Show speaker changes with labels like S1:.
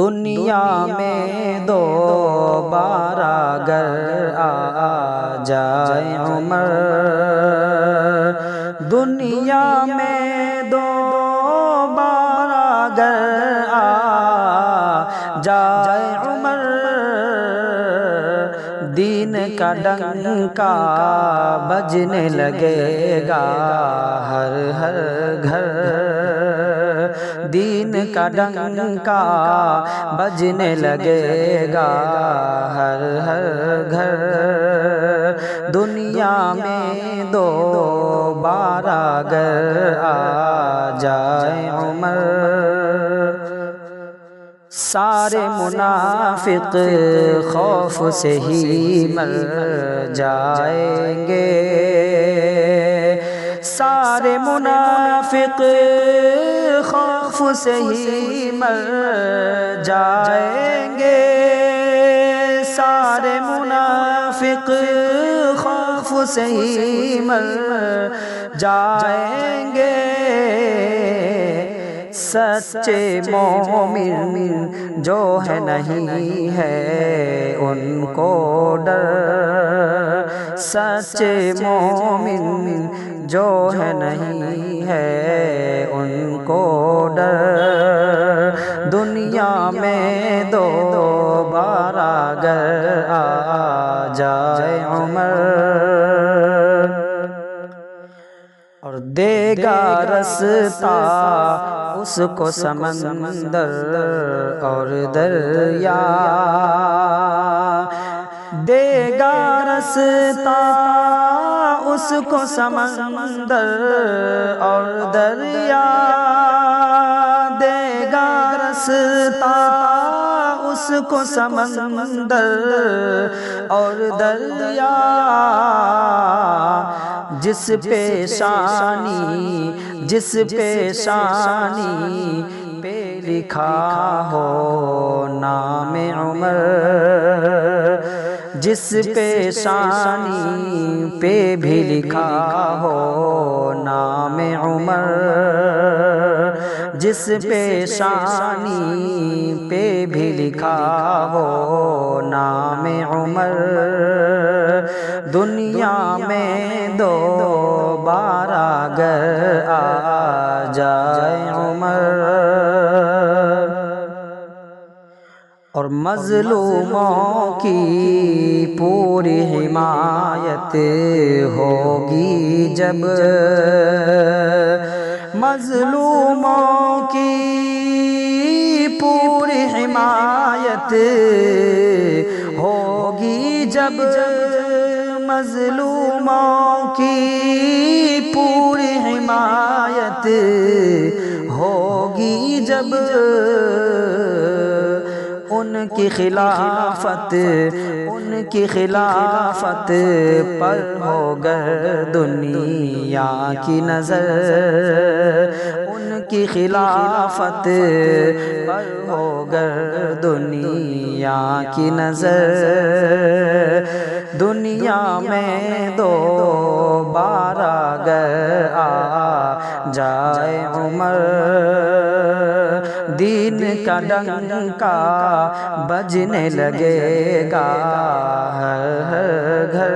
S1: دنیا میں دوبارہ گر آ جائے عمر، دنیا میں دوبارہ گر آ جائے عمر، دین کا ڈنکا بجنے لگے گا ہر ہر گھر، دین کا ڈنکا بجنے لگے گا ہر ہر گھر، دنیا میں دوبارہ گر آ جائے عمر، سارے منافق خوف سے ہی مر جائیں گے، سارے منافق خوف سے ہی مر جائیں گے، سارے منافق خوف سے ہی مر جائیں گے، سچے مومن جو ہے نہیں ہے ان کو ڈر، سچے مومن جو ہے نہیں ہے ان کو ڈر، دنیا میں دوبارہ گر آ جائے عمر، اور دے گا رستہ اس کو سمندر اور دریا، دے گا رستہ اس کو سمندر اور دریا، دے گا رستہ اس کو سمندر اور دریا، جس پیشانی پہ لکھا ہو نام عمر، جس پیشانی پہ بھی لکھا ہو نام عمر، جس پیشانی پہ بھی لکھا ہو نام عمر، دنیا میں دوبارہ گر آ جائے عمر، اور مظلوموں کی پوری حمایت ہوگی جب، مظلوموں کی پوری حمایت ہوگی جب، مظلوموں کی پوری حمایت ہوگی جب، ان کی خلافت پر ہوگر دنیا کی نظر، ان کی خلافت پر ہوگر دنیا کی نظر، دنیا میں دوبارہ گر آ جائے عمر، دین کا ڈنکا بجنے لگے گا ہر ہر گھر،